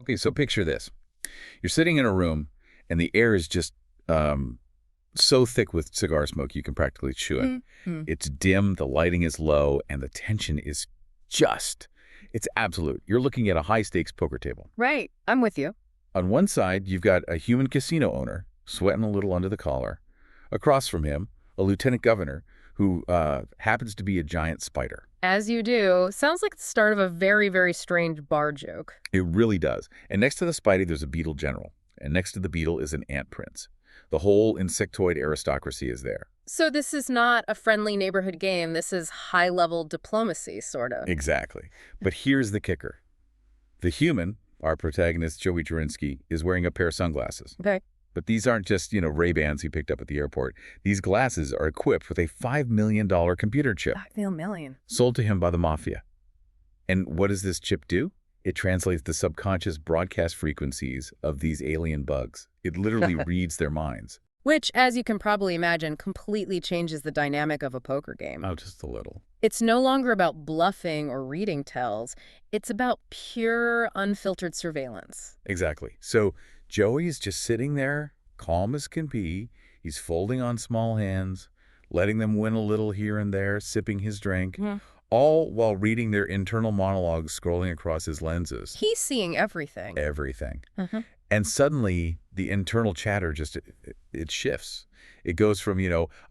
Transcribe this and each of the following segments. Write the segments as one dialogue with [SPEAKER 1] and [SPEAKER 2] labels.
[SPEAKER 1] Okay, so picture this. You're sitting in a room, and the air is just so thick with cigar smoke you can practically chew it.
[SPEAKER 2] Mm-hmm.
[SPEAKER 1] It's dim, the lighting is low, and the tension is just, it's absolute. You're looking at a high-stakes poker table.
[SPEAKER 2] Right. I'm with you.
[SPEAKER 1] On one side, you've got a human casino owner, sweating a little under the collar. Across from him, a lieutenant governor who happens to be a giant spider.
[SPEAKER 2] As you do. Sounds like the start of a very, very strange bar joke.
[SPEAKER 1] It really does. And next to the Spidey, there's a beetle general. And next to the beetle is an ant prince. The whole insectoid aristocracy is there.
[SPEAKER 2] So this is not a friendly neighborhood game. This is high-level diplomacy, sort of.
[SPEAKER 1] Exactly. But here's the kicker. The human, our protagonist, Joey Czerinski, is wearing a pair of sunglasses.
[SPEAKER 2] Okay.
[SPEAKER 1] But these aren't just, Ray-Bans he picked up at the airport. These glasses are equipped with a $5 million computer chip.
[SPEAKER 2] $5 million.
[SPEAKER 1] Sold to him by the mafia. And what does this chip do? It translates the subconscious broadcast frequencies of these alien bugs. It literally reads their minds.
[SPEAKER 2] Which, as you can probably imagine, completely changes the dynamic of a poker game.
[SPEAKER 1] Oh, just a little.
[SPEAKER 2] It's no longer about bluffing or reading tells. It's about pure, unfiltered surveillance.
[SPEAKER 1] Exactly. So Joey's just sitting there, calm as can be. He's folding on small hands, letting them win a little here and there, sipping his drink, all while reading their internal monologues scrolling across his lenses.
[SPEAKER 2] He's seeing everything.
[SPEAKER 1] Everything. And suddenly, the internal chatter just, it shifts. It goes from,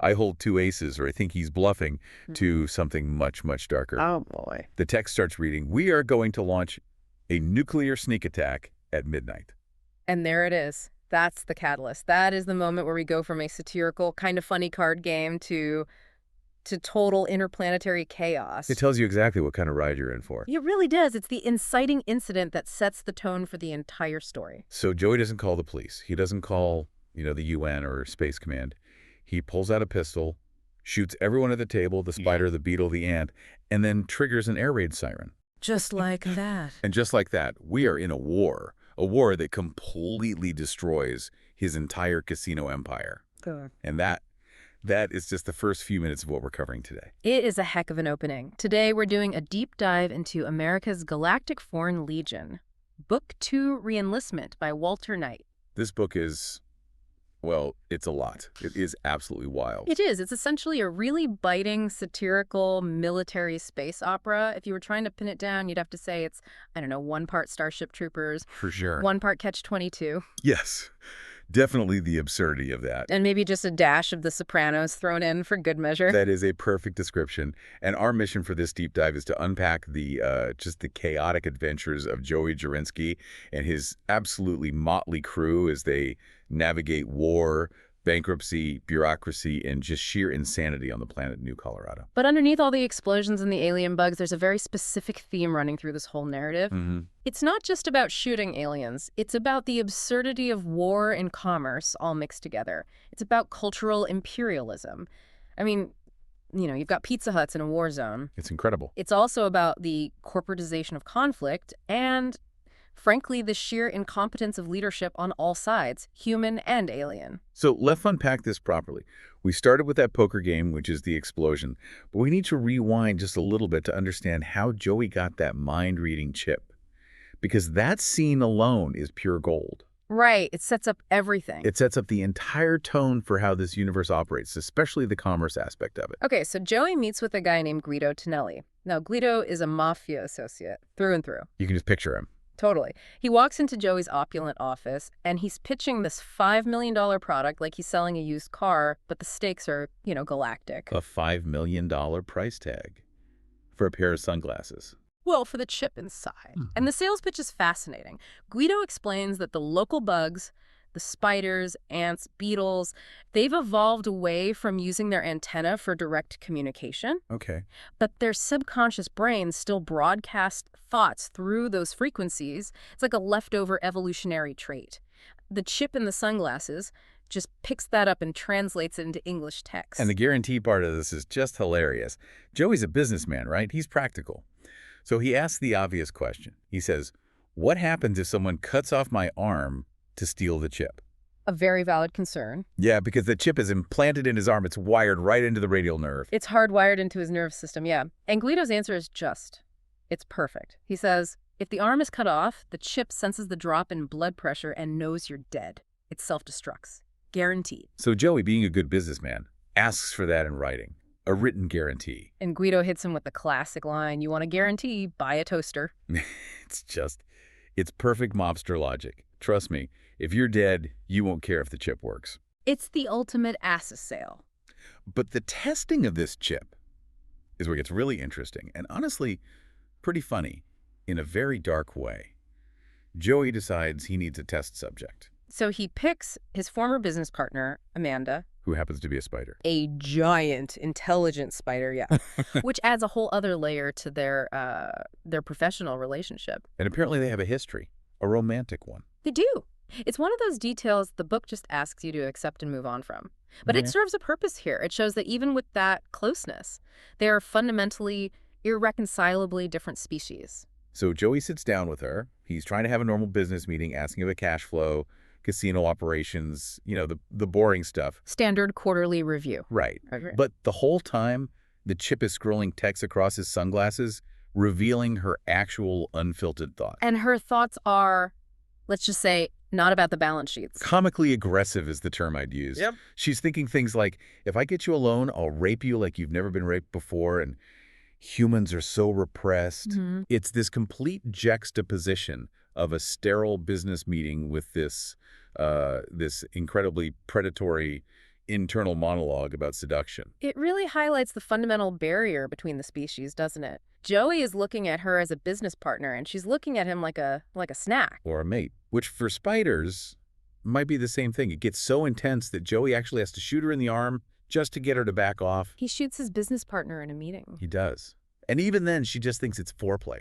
[SPEAKER 1] I hold two aces, or I think he's bluffing, to something much, much darker.
[SPEAKER 2] Oh, boy.
[SPEAKER 1] The text starts reading, we are going to launch a nuclear sneak attack at midnight.
[SPEAKER 2] And there it is. That's the catalyst. That is the moment where we go from a satirical, kind of funny card game to total interplanetary chaos.
[SPEAKER 1] It tells you exactly what kind of ride you're in for.
[SPEAKER 2] It really does. It's the inciting incident that sets the tone for the entire story.
[SPEAKER 1] So Joey doesn't call the police. He doesn't call, the UN or Space Command. He pulls out a pistol, shoots everyone at the table, the spider, the beetle, the ant, and then triggers an air raid siren.
[SPEAKER 2] Just like that.
[SPEAKER 1] And just like that, we are in a war that completely destroys his entire casino empire. And that is just the first few minutes of what we're covering today.
[SPEAKER 2] It is a heck of an opening. Today, we're doing a deep dive into America's Galactic Foreign Legion, Book 2, Reenlistment by Walter Knight.
[SPEAKER 1] This book is, well, it's a lot. It is absolutely wild.
[SPEAKER 2] It is. It's essentially a really biting, satirical, military space opera. If you were trying to pin it down, you'd have to say it's, I don't know, one part Starship Troopers.
[SPEAKER 1] For sure.
[SPEAKER 2] One part Catch-22.
[SPEAKER 1] Yes. Definitely the absurdity of that.
[SPEAKER 2] And maybe just a dash of The Sopranos thrown in for good measure.
[SPEAKER 1] That is a perfect description. And our mission for this deep dive is to unpack just the chaotic adventures of Joey Czerinski and his absolutely motley crew as they navigate war, bankruptcy, bureaucracy, and just sheer insanity on the planet New Colorado.
[SPEAKER 2] But underneath all the explosions and the alien bugs, there's a very specific theme running through this whole narrative. It's not just about shooting aliens. It's about the absurdity of war and commerce all mixed together. It's about cultural imperialism. I mean, you've got Pizza Huts in a war zone.
[SPEAKER 1] It's incredible.
[SPEAKER 2] It's also about the corporatization of conflict and, frankly, the sheer incompetence of leadership on all sides, human and alien.
[SPEAKER 1] So let's unpack this properly. We started with that poker game, which is the explosion, but we need to rewind just a little bit to understand how Joey got that mind-reading chip. Because that scene alone is pure gold.
[SPEAKER 2] Right. It sets up everything.
[SPEAKER 1] It sets up the entire tone for how this universe operates, especially the commerce aspect of it.
[SPEAKER 2] Okay, so Joey meets with a guy named Guido Tonelli. Now, Guido is a mafia associate, through and through.
[SPEAKER 1] You can just picture him.
[SPEAKER 2] Totally. He walks into Joey's opulent office, and he's pitching this $5 million product like he's selling a used car, but the stakes are, galactic.
[SPEAKER 1] A $5 million price tag for a pair of sunglasses.
[SPEAKER 2] Well, for the chip inside. And the sales pitch is fascinating. Guido explains that the local bugs, the spiders, ants, beetles, they've evolved away from using their antenna for direct communication.
[SPEAKER 1] Okay.
[SPEAKER 2] But their subconscious brains still broadcast thoughts through those frequencies. It's like a leftover evolutionary trait. The chip in the sunglasses just picks that up and translates it into English text.
[SPEAKER 1] And the guarantee part of this is just hilarious. Joey's a businessman, right? He's practical. So he asks the obvious question. He says, what happens if someone cuts off my arm to steal the chip?
[SPEAKER 2] A very valid concern.
[SPEAKER 1] Yeah, because the chip is implanted in his arm. It's wired right into the radial nerve.
[SPEAKER 2] It's hardwired into his nerve system, yeah. And Guido's answer is just. It's perfect. He says, If the arm is cut off, the chip senses the drop in blood pressure and knows you're dead. It self-destructs. Guaranteed.
[SPEAKER 1] So Joey, being a good businessman, asks for that in writing. A written guarantee.
[SPEAKER 2] And Guido hits him with the classic line, you want a guarantee, buy a toaster.
[SPEAKER 1] It's perfect mobster logic. Trust me, if you're dead, you won't care if the chip works.
[SPEAKER 2] It's the ultimate ass's sale.
[SPEAKER 1] But the testing of this chip is where it gets really interesting and honestly pretty funny in a very dark way. Joey decides he needs a test subject.
[SPEAKER 2] So he picks his former business partner, Amanda.
[SPEAKER 1] Who happens to be a spider.
[SPEAKER 2] A giant, intelligent spider, yeah. Which adds a whole other layer to their professional relationship.
[SPEAKER 1] And apparently they have a history, a romantic one.
[SPEAKER 2] They do. It's one of those details the book just asks you to accept and move on from. But it serves a purpose here. It shows that even with that closeness, they are fundamentally, irreconcilably different species.
[SPEAKER 1] So Joey sits down with her. He's trying to have a normal business meeting, asking about cash flow, casino operations, the boring stuff.
[SPEAKER 2] Standard quarterly review.
[SPEAKER 1] Right. But the whole time, the chip is scrolling text across his sunglasses, revealing her actual unfiltered thoughts.
[SPEAKER 2] And her thoughts are, let's just say, not about the balance sheets.
[SPEAKER 1] Comically aggressive is the term I'd use.
[SPEAKER 2] Yep.
[SPEAKER 1] She's thinking things like, if I get you a loan, I'll rape you like you've never been raped before, and humans are so repressed.
[SPEAKER 2] Mm-hmm.
[SPEAKER 1] It's this complete juxtaposition of a sterile business meeting with this incredibly predatory internal monologue about seduction.
[SPEAKER 2] It really highlights the fundamental barrier between the species, doesn't it? Joey is looking at her as a business partner, and she's looking at him like a snack.
[SPEAKER 1] Or a mate, which for spiders might be the same thing. It gets so intense that Joey actually has to shoot her in the arm just to get her to back off.
[SPEAKER 2] He shoots his business partner in a meeting.
[SPEAKER 1] He does. And even then, she just thinks it's foreplay.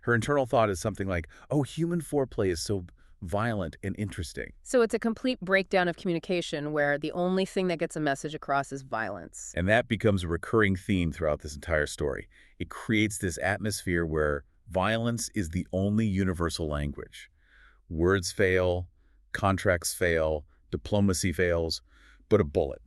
[SPEAKER 1] Her internal thought is something like, oh, human foreplay is so violent and interesting.
[SPEAKER 2] So it's a complete breakdown of communication where the only thing that gets a message across is violence.
[SPEAKER 1] And that becomes a recurring theme throughout this entire story. It creates this atmosphere where violence is the only universal language. Words fail, contracts fail, diplomacy fails, but a bullet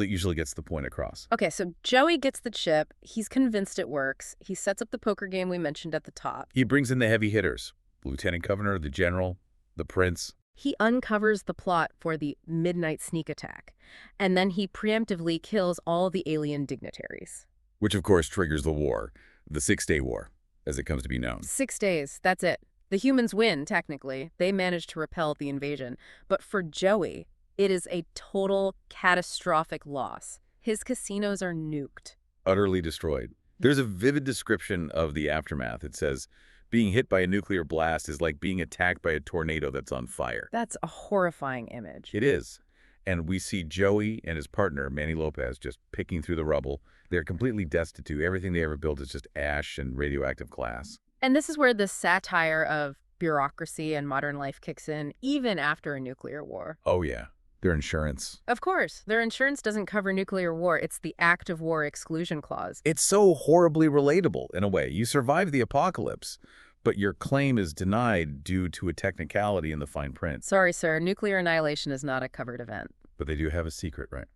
[SPEAKER 1] usually gets the point across.
[SPEAKER 2] Okay, so Joey gets the chip. He's convinced it works. He sets up the poker game we mentioned at the top.
[SPEAKER 1] He brings in the heavy hitters. Lieutenant Governor, the General, the Prince.
[SPEAKER 2] He uncovers the plot for the midnight sneak attack, and then he preemptively kills all the alien dignitaries.
[SPEAKER 1] Which, of course, triggers the war, the 6-Day War, as it comes to be known.
[SPEAKER 2] 6 days, that's it. The humans win, technically. They manage to repel the invasion. But for Joey, it is a total catastrophic loss. His casinos are nuked.
[SPEAKER 1] Utterly destroyed. There's a vivid description of the aftermath. It says, being hit by a nuclear blast is like being attacked by a tornado that's on fire.
[SPEAKER 2] That's a horrifying image.
[SPEAKER 1] It is. And we see Joey and his partner, Manny Lopez, just picking through the rubble. They're completely destitute. Everything they ever built is just ash and radioactive glass.
[SPEAKER 2] And this is where the satire of bureaucracy and modern life kicks in, even after a nuclear war.
[SPEAKER 1] Oh, yeah. Their insurance.
[SPEAKER 2] Of course. Their insurance doesn't cover nuclear war. It's the act of war exclusion clause.
[SPEAKER 1] It's so horribly relatable, in a way. You survive the apocalypse, but your claim is denied due to a technicality in the fine print.
[SPEAKER 2] Sorry, sir. Nuclear annihilation is not a covered event.
[SPEAKER 1] But they do have a secret, right?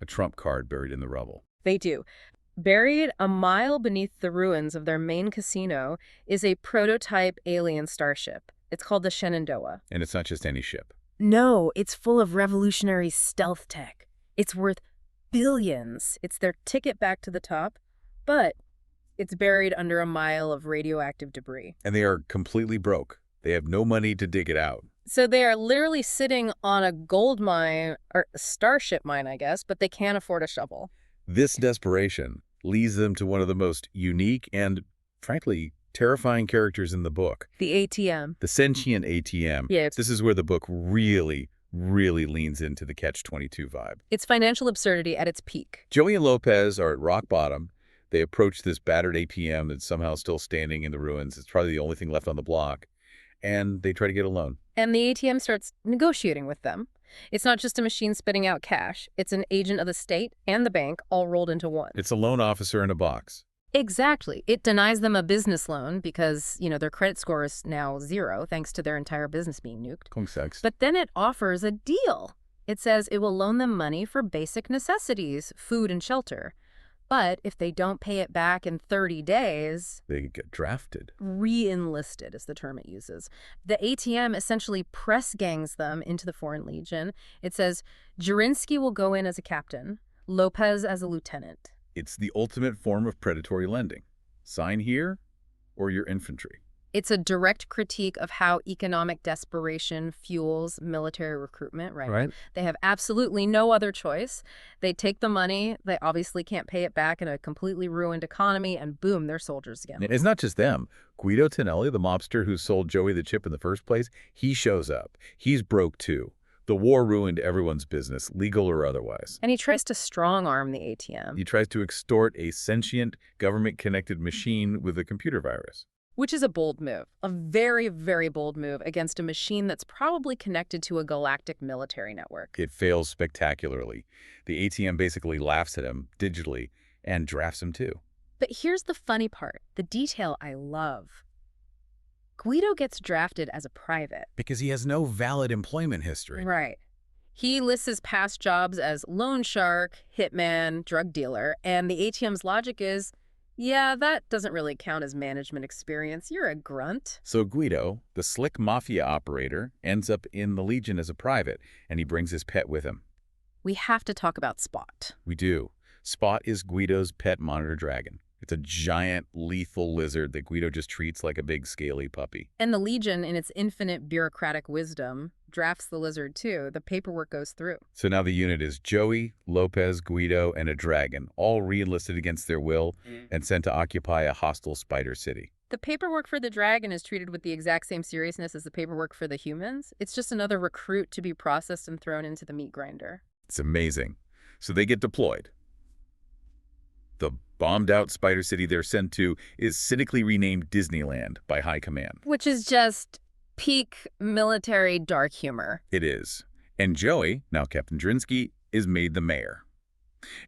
[SPEAKER 1] A trump card buried in the rubble.
[SPEAKER 2] They do. Buried a mile beneath the ruins of their main casino is a prototype alien starship. It's called the Shenandoah.
[SPEAKER 1] And it's not just any ship.
[SPEAKER 2] No, it's full of revolutionary stealth tech. It's worth billions. It's their ticket back to the top, but it's buried under a mile of radioactive debris.
[SPEAKER 1] And they are completely broke. They have no money to dig it out.
[SPEAKER 2] So they are literally sitting on a gold mine, or a starship mine, I guess, but they can't afford a shovel.
[SPEAKER 1] This desperation leads them to one of the most unique and, frankly, terrifying characters in the book.
[SPEAKER 2] The ATM.
[SPEAKER 1] The sentient ATM.
[SPEAKER 2] Yeah.
[SPEAKER 1] This is where the book really leans into the Catch-22 vibe.
[SPEAKER 2] It's financial absurdity at its peak.
[SPEAKER 1] Joey and Lopez are at rock bottom. They approach this battered ATM that's somehow still standing in the ruins. It's probably the only thing left on the block. And they try to get a loan.
[SPEAKER 2] And the ATM starts negotiating with them. It's not just a machine spitting out cash. It's an agent of the state and the bank all rolled into one.
[SPEAKER 1] It's a loan officer in a box.
[SPEAKER 2] Exactly. It denies them a business loan because, their credit score is now 0 thanks to their entire business being nuked. But then it offers a deal. It says it will loan them money for basic necessities, food and shelter. But if they don't pay it back in 30 days...
[SPEAKER 1] They get drafted.
[SPEAKER 2] Reenlisted is the term it uses. The ATM essentially press gangs them into the Foreign Legion. It says, Czerinski will go in as a captain, Lopez as a lieutenant.
[SPEAKER 1] It's the ultimate form of predatory lending. Sign here, or you're infantry.
[SPEAKER 2] It's a direct critique of how economic desperation fuels military recruitment, right? They have absolutely no other choice. They take the money, they obviously can't pay it back in a completely ruined economy, and boom, they're soldiers again.
[SPEAKER 1] It's not just them. Guido Tonelli, the mobster who sold Joey the chip in the first place, he shows up. He's broke too. The war ruined everyone's business, legal or otherwise.
[SPEAKER 2] And he tries to strong-arm the ATM.
[SPEAKER 1] He tries to extort a sentient, government-connected machine with a computer virus.
[SPEAKER 2] Which is a bold move, a very, very bold move against a machine that's probably connected to a galactic military network.
[SPEAKER 1] It fails spectacularly. The ATM basically laughs at him digitally and drafts him too.
[SPEAKER 2] But here's the funny part, the detail I love. Guido gets drafted as a private.
[SPEAKER 1] Because he has no valid employment history.
[SPEAKER 2] Right. He lists his past jobs as loan shark, hitman, drug dealer, and the ATM's logic is, yeah, that doesn't really count as management experience. You're a grunt.
[SPEAKER 1] So Guido, the slick mafia operator, ends up in the Legion as a private, and he brings his pet with him.
[SPEAKER 2] We have to talk about Spot.
[SPEAKER 1] We do. Spot is Guido's pet monitor dragon. It's a giant, lethal lizard that Guido just treats like a big, scaly puppy.
[SPEAKER 2] And the Legion, in its infinite bureaucratic wisdom, drafts the lizard too. The paperwork goes through.
[SPEAKER 1] So now the unit is Joey, Lopez, Guido, and a dragon, all re-enlisted against their will and sent to occupy a hostile spider city.
[SPEAKER 2] The paperwork for the dragon is treated with the exact same seriousness as the paperwork for the humans. It's just another recruit to be processed and thrown into the meat grinder.
[SPEAKER 1] It's amazing. So they get deployed. The bombed-out spider city they're sent to is cynically renamed Disneyland by High Command.
[SPEAKER 2] Which is just peak military dark humor.
[SPEAKER 1] It is. And Joey, now Captain Joey, is made the mayor.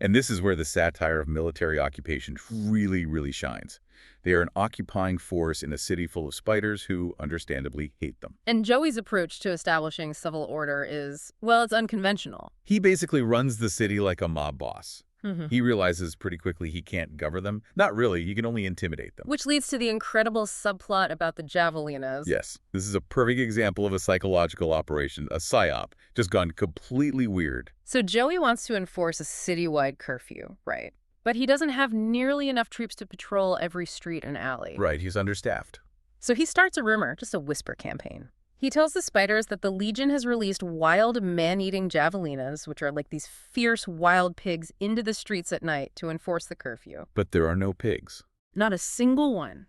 [SPEAKER 1] And this is where the satire of military occupation really, really shines. They are an occupying force in a city full of spiders who, understandably, hate them.
[SPEAKER 2] And Joey's approach to establishing civil order is, well, it's unconventional.
[SPEAKER 1] He basically runs the city like a mob boss. He realizes pretty quickly he can't govern them. Not really, he can only intimidate them.
[SPEAKER 2] Which leads to the incredible subplot about the javelinas.
[SPEAKER 1] Yes, this is a perfect example of a psychological operation, a psyop, just gone completely weird.
[SPEAKER 2] So Joey wants to enforce a citywide curfew, right? But he doesn't have nearly enough troops to patrol every street and alley.
[SPEAKER 1] Right, he's understaffed.
[SPEAKER 2] So he starts a rumor, just a whisper campaign. He tells the spiders that the Legion has released wild man-eating javelinas, which are like these fierce wild pigs, into the streets at night to enforce the curfew.
[SPEAKER 1] But there are no pigs.
[SPEAKER 2] Not a single one.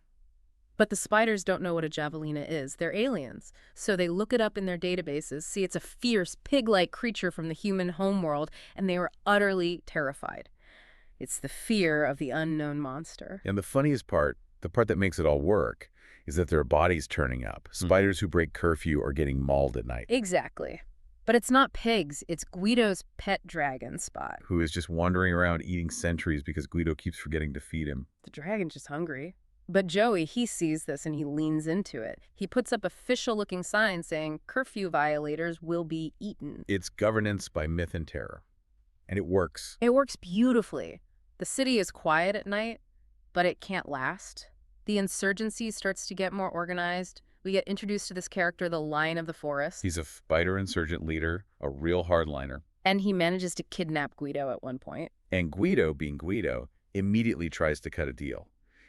[SPEAKER 2] But the spiders don't know what a javelina is. They're aliens. So they look it up in their databases, see it's a fierce, pig-like creature from the human homeworld, and they are utterly terrified. It's the fear of the unknown monster.
[SPEAKER 1] And the funniest part, the part that makes it all work, is that there are bodies turning up. Spiders who break curfew are getting mauled at night.
[SPEAKER 2] Exactly. But it's not pigs. It's Guido's pet dragon, Spot.
[SPEAKER 1] Who is just wandering around eating sentries because Guido keeps forgetting to feed him.
[SPEAKER 2] The dragon's just hungry. But Joey, he sees this and he leans into it. He puts up official-looking signs saying curfew violators will be eaten.
[SPEAKER 1] It's governance by myth and terror. And it works.
[SPEAKER 2] It works beautifully. The city is quiet at night, but it can't last. The insurgency starts to get more organized. We get introduced to this character, the Lion of the Forest.
[SPEAKER 1] He's a spider insurgent leader, a real hardliner.
[SPEAKER 2] And he manages to kidnap Guido at one point.
[SPEAKER 1] And Guido, being Guido, immediately tries to cut a deal,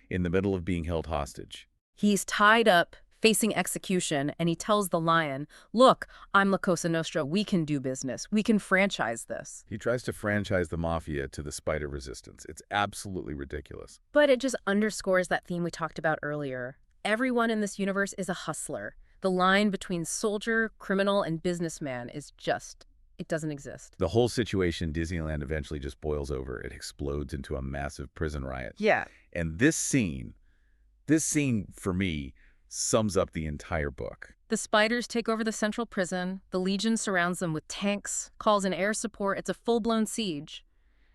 [SPEAKER 1] in the middle of being held hostage.
[SPEAKER 2] He's tied up, facing execution, and he tells the Lion, look, I'm La Cosa Nostra, we can do business. We can franchise this.
[SPEAKER 1] He tries to franchise the mafia to the spider resistance. It's absolutely ridiculous.
[SPEAKER 2] But it just underscores that theme we talked about earlier. Everyone in this universe is a hustler. The line between soldier, criminal, and businessman is just, it doesn't exist.
[SPEAKER 1] The whole situation in Disneyland eventually just boils over. It explodes into a massive prison riot.
[SPEAKER 2] Yeah.
[SPEAKER 1] And this scene, for me, sums up the entire book.
[SPEAKER 2] The spiders take over the central prison. The Legion surrounds them with tanks, calls in air support. It's a full-blown siege.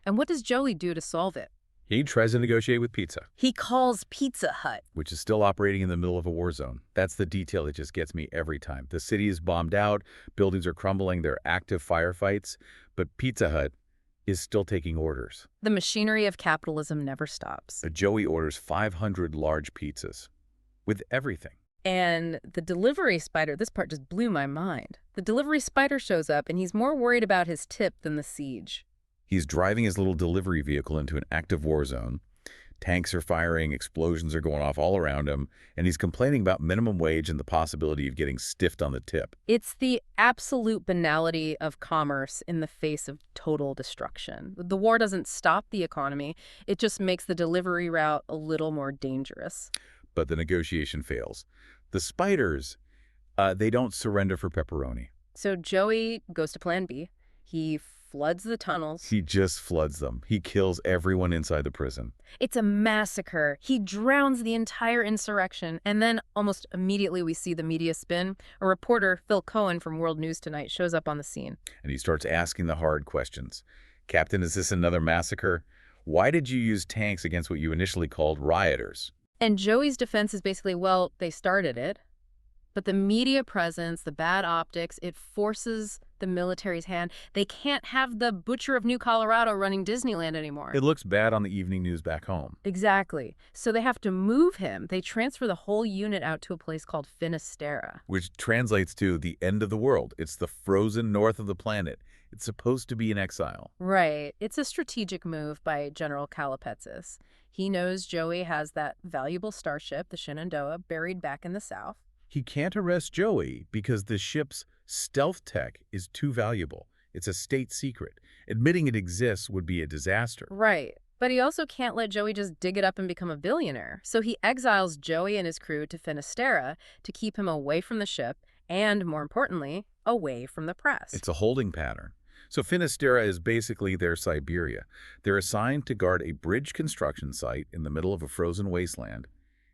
[SPEAKER 2] And what does Joey do to solve it?
[SPEAKER 1] He tries to negotiate with Pizza.
[SPEAKER 2] He calls Pizza Hut.
[SPEAKER 1] Which is still operating in the middle of a war zone. That's the detail that just gets me every time. The city is bombed out, buildings are crumbling, there are active firefights, but Pizza Hut, is still taking orders.
[SPEAKER 2] The machinery of capitalism never stops.
[SPEAKER 1] Joey orders 500 large pizzas with everything.
[SPEAKER 2] And the delivery spider, this part just blew my mind. The delivery spider shows up, and he's more worried about his tip than the siege.
[SPEAKER 1] He's driving his little delivery vehicle into an active war zone. Tanks are firing, explosions are going off all around him, and he's complaining about minimum wage and the possibility of getting stiffed on the tip.
[SPEAKER 2] It's the absolute banality of commerce in the face of total destruction. The war doesn't stop the economy. It just makes the delivery route a little more dangerous.
[SPEAKER 1] But the negotiation fails. The spiders, they don't surrender for pepperoni.
[SPEAKER 2] So Joey goes to plan B. He floods the tunnels.
[SPEAKER 1] He just floods them. He kills everyone inside the prison.
[SPEAKER 2] It's a massacre. He drowns the entire insurrection. And then almost immediately we see the media spin. A reporter, Phil Cohen from World News Tonight, shows up on the scene.
[SPEAKER 1] And he starts asking the hard questions. Captain, is this another massacre? Why did you use tanks against what you initially called rioters?
[SPEAKER 2] And Joey's defense is basically, well, they started it. But the media presence, the bad optics, it forces the military's hand. They can't have the butcher of New Colorado running Disneyland anymore.
[SPEAKER 1] It looks bad on the evening news back home.
[SPEAKER 2] Exactly. So they have to move him. They transfer the whole unit out to a place called Finisterre.
[SPEAKER 1] Which translates to the end of the world. It's the frozen north of the planet. It's supposed to be in exile.
[SPEAKER 2] Right. It's a strategic move by General Kalapetsis. He knows Joey has that valuable starship, the Shenandoah, buried back in the south.
[SPEAKER 1] He can't arrest Joey because the ship's stealth tech is too valuable. It's a state secret. Admitting it exists would be a disaster.
[SPEAKER 2] Right. But he also can't let Joey just dig it up and become a billionaire. So he exiles Joey and his crew to Finisterre to keep him away from the ship and, more importantly, away from the press.
[SPEAKER 1] It's a holding pattern. So Finisterre is basically their Siberia. They're assigned to guard a bridge construction site in the middle of a frozen wasteland.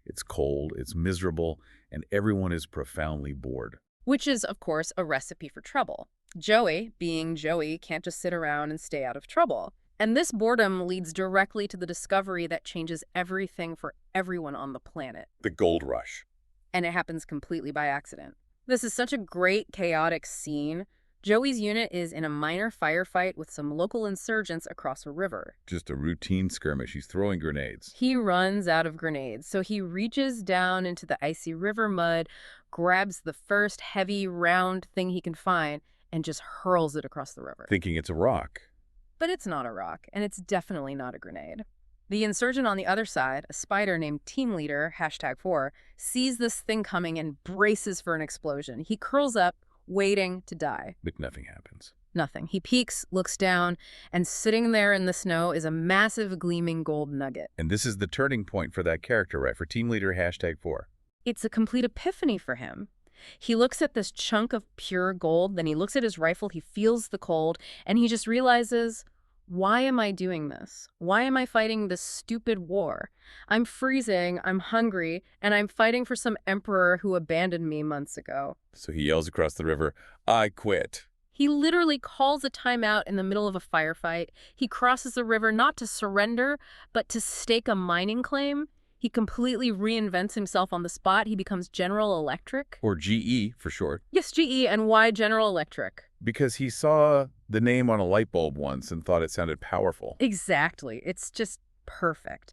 [SPEAKER 1] It's cold, it's miserable, and everyone is profoundly bored.
[SPEAKER 2] Which is, of course, a recipe for trouble. Joey, being Joey, can't just sit around and stay out of trouble. And this boredom leads directly to the discovery that changes everything for everyone on the planet.
[SPEAKER 1] The gold rush.
[SPEAKER 2] And it happens completely by accident. This is such a great, chaotic scene. Joey's unit is in a minor firefight with some local insurgents across a river.
[SPEAKER 1] Just a routine skirmish. He's throwing grenades.
[SPEAKER 2] He runs out of grenades, so he reaches down into the icy river mud, grabs the first heavy, round thing he can find, and just hurls it across the river.
[SPEAKER 1] Thinking it's a rock.
[SPEAKER 2] But it's not a rock, and it's definitely not a grenade. The insurgent on the other side, a spider named Team Leader, #4, sees this thing coming and braces for an explosion. He curls up, waiting to die.
[SPEAKER 1] But nothing happens.
[SPEAKER 2] Nothing. He peeks, looks down, and sitting there in the snow is a massive gleaming gold nugget.
[SPEAKER 1] And this is the turning point for that character, right? For Team Leader #4.
[SPEAKER 2] It's a complete epiphany for him. He looks at this chunk of pure gold, then he looks at his rifle, he feels the cold, and he just realizes, why am I doing this? Why am I fighting this stupid war? I'm freezing, I'm hungry, and I'm fighting for some emperor who abandoned me months ago.
[SPEAKER 1] So he yells across the river, I quit.
[SPEAKER 2] He literally calls a timeout in the middle of a firefight. He crosses the river not to surrender, but to stake a mining claim. He completely reinvents himself on the spot. He becomes General Electric.
[SPEAKER 1] Or GE for short.
[SPEAKER 2] Yes, GE. And why General Electric?
[SPEAKER 1] Because he saw the name on a light bulb once and thought it sounded powerful.
[SPEAKER 2] Exactly. It's just perfect.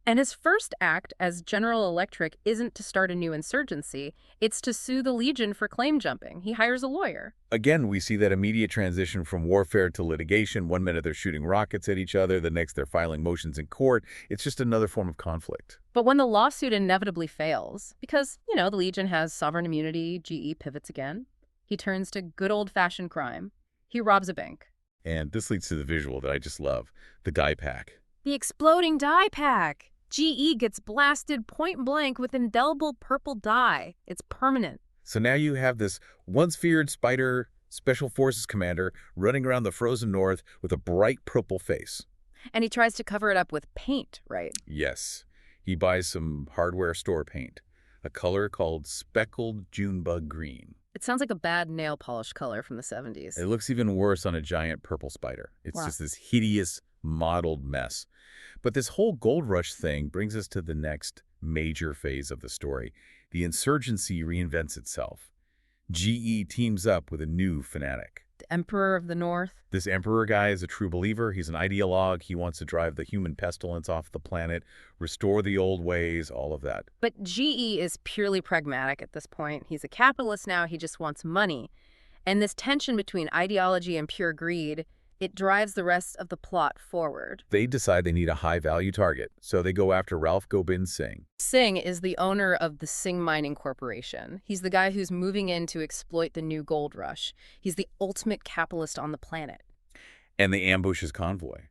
[SPEAKER 2] And his first act as General Electric isn't to start a new insurgency. It's to sue the Legion for claim jumping. He hires a lawyer.
[SPEAKER 1] Again, we see that immediate transition from warfare to litigation. One minute they're shooting rockets at each other. The next they're filing motions in court. It's just another form of conflict.
[SPEAKER 2] But when the lawsuit inevitably fails, because, the Legion has sovereign immunity, GE pivots again. He turns to good old-fashioned crime. He robs a bank.
[SPEAKER 1] And this leads to the visual that I just love, the dye pack.
[SPEAKER 2] The exploding dye pack. GE gets blasted point blank with indelible purple dye. It's permanent.
[SPEAKER 1] So now you have this once feared spider special forces commander running around the frozen north with a bright purple face.
[SPEAKER 2] And he tries to cover it up with paint, right?
[SPEAKER 1] Yes. He buys some hardware store paint, a color called speckled Junebug green.
[SPEAKER 2] It sounds like a bad nail polish color from the 70s.
[SPEAKER 1] It looks even worse on a giant purple spider. It's
[SPEAKER 2] Wow.
[SPEAKER 1] just this hideous, mottled mess. But this whole gold rush thing brings us to the next major phase of the story. The insurgency reinvents itself. GE teams up with a new fanatic.
[SPEAKER 2] the Emperor of the North.
[SPEAKER 1] This Emperor guy is a true believer. He's an ideologue. He wants to drive the human pestilence off the planet, restore the old ways, all of that.
[SPEAKER 2] But GE is purely pragmatic at this point. He's a capitalist now. He just wants money. And this tension between ideology and pure greed, it drives the rest of the plot forward.
[SPEAKER 1] They decide they need a high-value target, so they go after Ralph Gobind Singh.
[SPEAKER 2] Singh is the owner of the Singh Mining Corporation. He's the guy who's moving in to exploit the new gold rush. He's the ultimate capitalist on the planet.
[SPEAKER 1] And they ambush his convoy.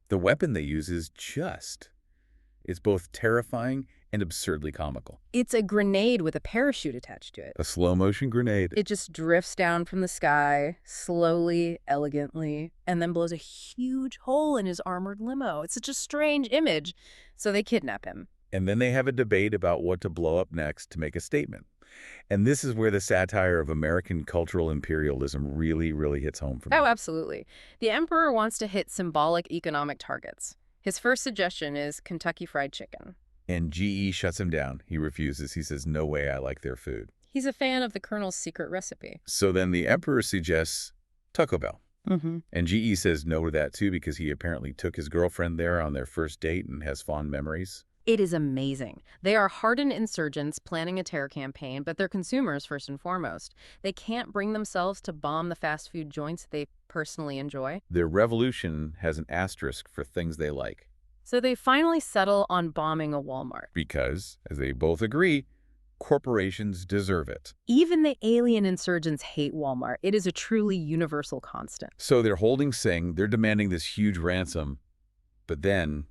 [SPEAKER 1] The weapon they use is just. It's both terrifying and absurdly comical.
[SPEAKER 2] It's a grenade with a parachute attached to it.
[SPEAKER 1] A slow-motion grenade.
[SPEAKER 2] It just drifts down from the sky, slowly, elegantly, and then blows a huge hole in his armored limo. It's such a strange image. So they kidnap him.
[SPEAKER 1] And then they have a debate about what to blow up next to make a statement. And this is where the satire of American cultural imperialism really, really hits home for me.
[SPEAKER 2] Oh, absolutely. The Emperor wants to hit symbolic economic targets. His first suggestion is Kentucky Fried Chicken.
[SPEAKER 1] And GE shuts him down. He refuses. He says, no way, I like their food.
[SPEAKER 2] He's a fan of the Colonel's secret recipe.
[SPEAKER 1] So then the Emperor suggests Taco Bell. And GE says no to that too because he apparently took his girlfriend there on their first date and has fond memories.
[SPEAKER 2] It is amazing. They are hardened insurgents planning a terror campaign, but they're consumers first and foremost. They can't bring themselves to bomb the fast food joints they personally enjoy.
[SPEAKER 1] Their revolution has an asterisk for things they like.
[SPEAKER 2] So they finally settle on bombing a Walmart.
[SPEAKER 1] Because, as they both agree, corporations deserve it.
[SPEAKER 2] Even the alien insurgents hate Walmart. It is a truly universal constant.
[SPEAKER 1] So they're holding Singh, they're demanding this huge ransom, but then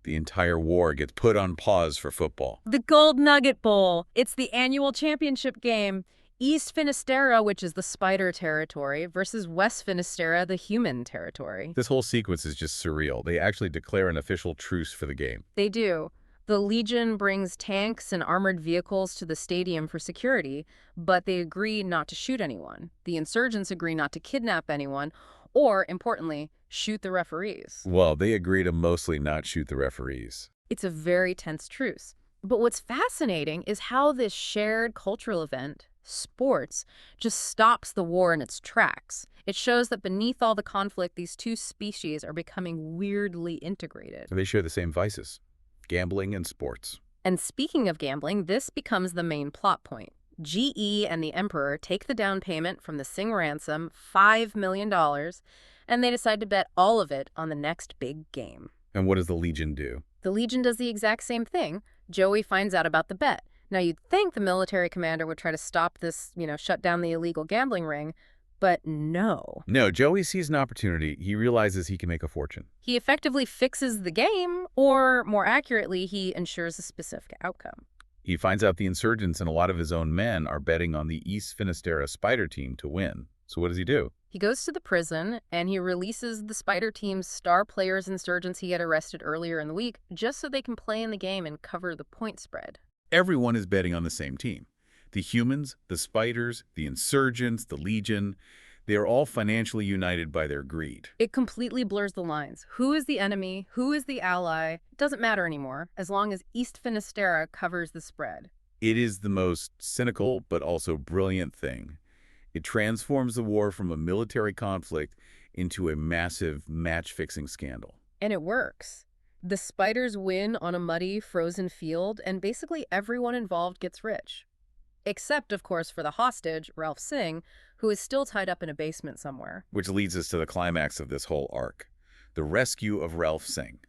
[SPEAKER 1] the entire war gets put on pause for football.
[SPEAKER 2] The Gold Nugget Bowl. It's the annual championship game. East Finisterre, which is the spider territory, versus West Finisterre, the human territory.
[SPEAKER 1] This whole sequence is just surreal. They actually declare an official truce for the game.
[SPEAKER 2] They do. The Legion brings tanks and armored vehicles to the stadium for security, but they agree not to shoot anyone. The insurgents agree not to kidnap anyone, or, importantly, shoot the referees.
[SPEAKER 1] Well, they agree to mostly not shoot the referees.
[SPEAKER 2] It's a very tense truce. But what's fascinating is how this shared cultural event, sports, just stops the war in its tracks. It shows that beneath all the conflict, these two species are becoming weirdly integrated.
[SPEAKER 1] They share the same vices, gambling and sports.
[SPEAKER 2] And speaking of gambling, this becomes the main plot point. GE and the Emperor take the down payment from the Singh ransom, $5 million, and they decide to bet all of it on the next big game.
[SPEAKER 1] And what does the Legion do?
[SPEAKER 2] The Legion does the exact same thing. Joey finds out about the bet. Now, you'd think the military commander would try to stop this, shut down the illegal gambling ring, but no.
[SPEAKER 1] No, Joey sees an opportunity. He realizes he can make a fortune.
[SPEAKER 2] He effectively fixes the game, or more accurately, he ensures a specific outcome.
[SPEAKER 1] He finds out the insurgents and a lot of his own men are betting on the East Finisterre Spider team to win. So what does he do?
[SPEAKER 2] He goes to the prison, and he releases the Spider team's star players insurgents he had arrested earlier in the week, just so they can play in the game and cover the point spread.
[SPEAKER 1] Everyone is betting on the same team. The humans, the spiders, the insurgents, the Legion, they are all financially united by their greed.
[SPEAKER 2] It completely blurs the lines. Who is the enemy? Who is the ally? It doesn't matter anymore, as long as East Finisterre covers the spread.
[SPEAKER 1] It is the most cynical but also brilliant thing. It transforms the war from a military conflict into a massive match-fixing scandal.
[SPEAKER 2] And it works. The spiders win on a muddy, frozen field, and basically everyone involved gets rich. Except, of course, for the hostage, Ralph Singh, who is still tied up in a basement somewhere.
[SPEAKER 1] Which leads us to the climax of this whole arc, the rescue of Ralph Singh.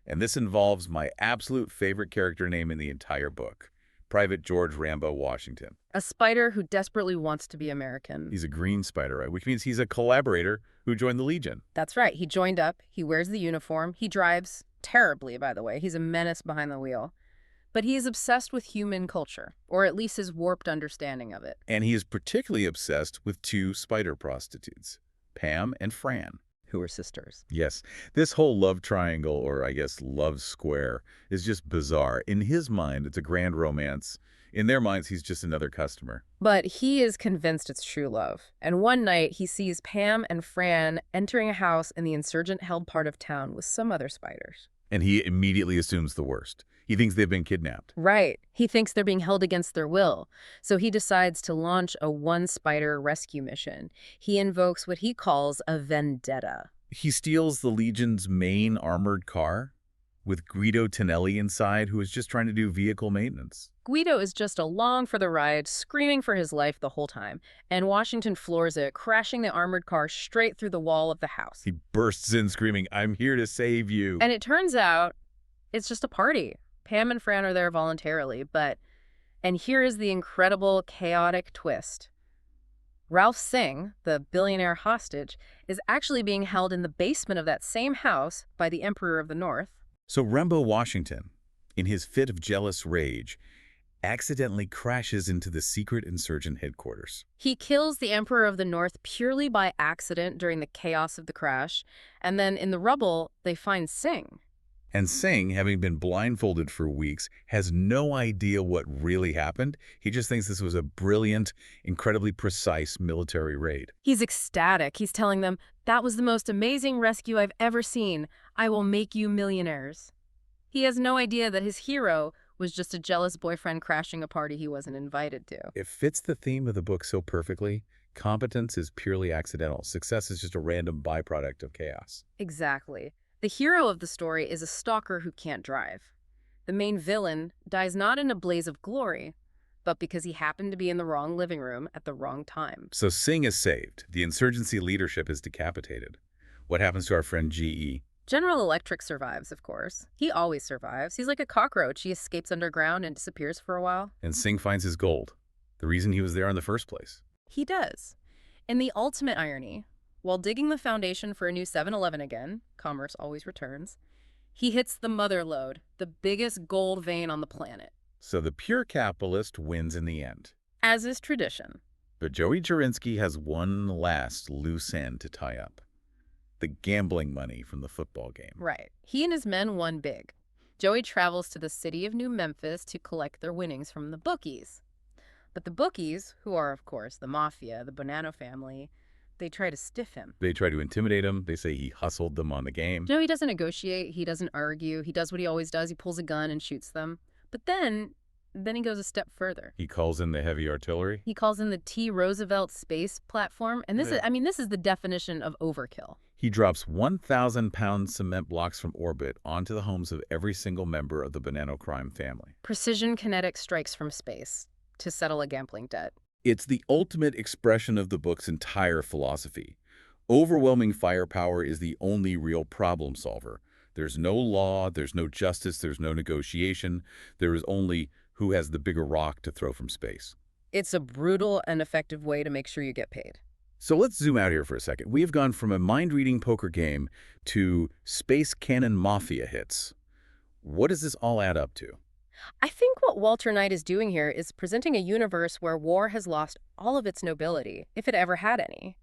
[SPEAKER 1] And this involves my absolute favorite character name in the entire book, Private George Rambo Washington.
[SPEAKER 2] A spider who desperately wants to be American.
[SPEAKER 1] He's a green spider, right? Which means he's a collaborator who joined the Legion.
[SPEAKER 2] That's right. He joined up. He wears the uniform. He drives terribly, by the way. He's a menace behind the wheel. But he is obsessed with human culture, or at least his warped understanding of it.
[SPEAKER 1] And he is particularly obsessed with two spider prostitutes, Pam and Fran.
[SPEAKER 2] Who are sisters.
[SPEAKER 1] Yes, this whole love triangle, or I guess love square, is just bizarre. In his mind, it's a grand romance. In their minds, he's just another customer.
[SPEAKER 2] But he is convinced it's true love. And one night, he sees Pam and Fran entering a house in the insurgent-held part of town with some other spiders.
[SPEAKER 1] And he immediately assumes the worst. He thinks they've been kidnapped.
[SPEAKER 2] Right. He thinks they're being held against their will. So he decides to launch a one-spider rescue mission. He invokes what he calls a vendetta.
[SPEAKER 1] He steals the Legion's main armored car with Guido Tonelli inside, who is just trying to do vehicle maintenance.
[SPEAKER 2] Guido is just along for the ride, screaming for his life the whole time, and Washington floors it, crashing the armored car straight through the wall of the house.
[SPEAKER 1] He bursts in screaming, "I'm here to save you."
[SPEAKER 2] And it turns out it's just a party. Pam and Fran are there voluntarily, and here is the incredible, chaotic twist. Ralph Singh, the billionaire hostage, is actually being held in the basement of that same house by the Emperor of the North.
[SPEAKER 1] So Rembo Washington, in his fit of jealous rage, accidentally crashes into the secret insurgent headquarters.
[SPEAKER 2] He kills the Emperor of the North purely by accident during the chaos of the crash, and then in the rubble, they find Singh.
[SPEAKER 1] And Singh, having been blindfolded for weeks, has no idea what really happened. He just thinks this was a brilliant, incredibly precise military raid.
[SPEAKER 2] He's ecstatic. He's telling them, "That was the most amazing rescue I've ever seen. I will make you millionaires." He has no idea that his hero was just a jealous boyfriend crashing a party he wasn't invited to.
[SPEAKER 1] It fits the theme of the book so perfectly. Competence is purely accidental. Success is just a random byproduct of chaos.
[SPEAKER 2] Exactly. The hero of the story is a stalker who can't drive. The main villain dies not in a blaze of glory, but because he happened to be in the wrong living room at the wrong time.
[SPEAKER 1] So Singh is saved. The insurgency leadership is decapitated. What happens to our friend G.E.?
[SPEAKER 2] General Electric survives, of course. He always survives. He's like a cockroach. He escapes underground and disappears for a while.
[SPEAKER 1] And Singh finds his gold, the reason he was there in the first place.
[SPEAKER 2] He does. And the ultimate irony, while digging the foundation for a new 7-Eleven again, commerce always returns, he hits the mother lode, the biggest gold vein on the planet.
[SPEAKER 1] So the pure capitalist wins in the end.
[SPEAKER 2] As is tradition.
[SPEAKER 1] But Joey Czerinski has one last loose end to tie up. The gambling money from the football game.
[SPEAKER 2] Right. He and his men won big. Joey travels to the city of New Memphis to collect their winnings from the bookies. But the bookies, who are, of course, the mafia, the Bonanno family, they try to stiff him.
[SPEAKER 1] They try to intimidate him. They say he hustled them on the game.
[SPEAKER 2] Joey doesn't negotiate. He doesn't argue. He does what he always does. He pulls a gun and shoots them. But then he goes a step further.
[SPEAKER 1] He calls in the heavy artillery.
[SPEAKER 2] He calls in the T. Roosevelt space platform. And this is the definition of overkill.
[SPEAKER 1] He drops 1,000-pound cement blocks from orbit onto the homes of every single member of the Bonanno crime family.
[SPEAKER 2] Precision kinetic strikes from space to settle a gambling debt.
[SPEAKER 1] It's the ultimate expression of the book's entire philosophy. Overwhelming firepower is the only real problem solver. There's no law, there's no justice, there's no negotiation. There is only who has the bigger rock to throw from space.
[SPEAKER 2] It's a brutal and effective way to make sure you get paid.
[SPEAKER 1] So let's zoom out here for a second. We have gone from a mind-reading poker game to space cannon mafia hits. What does this all add up to?
[SPEAKER 2] I think what Walter Knight is doing here is presenting a universe where war has lost all of its nobility, if it ever had any.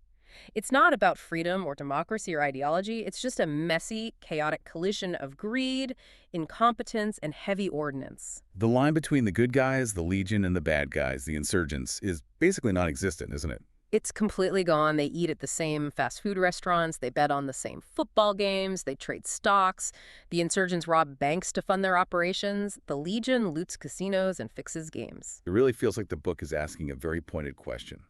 [SPEAKER 2] It's not about freedom or democracy or ideology. It's just a messy, chaotic collision of greed, incompetence, and heavy ordnance.
[SPEAKER 1] The line between the good guys, the Legion, and the bad guys, the insurgents, is basically non-existent, isn't it?
[SPEAKER 2] It's completely gone. They eat at the same fast food restaurants. They bet on the same football games. They trade stocks. The insurgents rob banks to fund their operations. The Legion loots casinos and fixes games.
[SPEAKER 1] It really feels like the book is asking a very pointed question.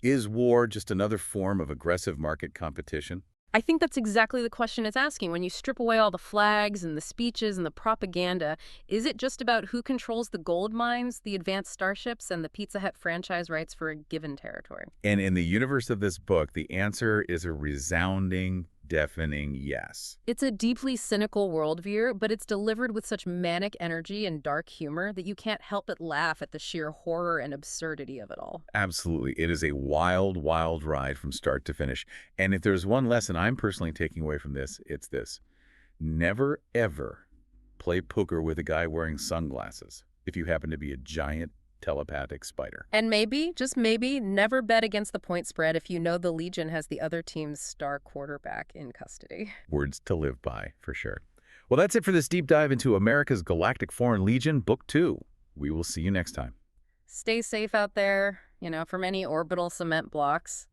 [SPEAKER 1] Is war just another form of aggressive market competition?
[SPEAKER 2] I think that's exactly the question it's asking. When you strip away all the flags and the speeches and the propaganda, is it just about who controls the gold mines, the advanced starships, and the Pizza Hut franchise rights for a given territory?
[SPEAKER 1] And in the universe of this book, the answer is a resounding, deafening yes.
[SPEAKER 2] It's a deeply cynical worldview, but it's delivered with such manic energy and dark humor that you can't help but laugh at the sheer horror and absurdity of it all.
[SPEAKER 1] Absolutely. It is a wild, wild ride from start to finish. And if there's one lesson I'm personally taking away from this, it's this. Never, ever play poker with a guy wearing sunglasses if you happen to be a giant telepathic spider.
[SPEAKER 2] And maybe, just maybe, never bet against the point spread if you know the Legion has the other team's star quarterback in custody.
[SPEAKER 1] Words to live by, for sure. Well, that's it for this deep dive into America's Galactic Foreign Legion, Book 2. We will see you next time.
[SPEAKER 2] Stay safe out there, from any orbital cement blocks.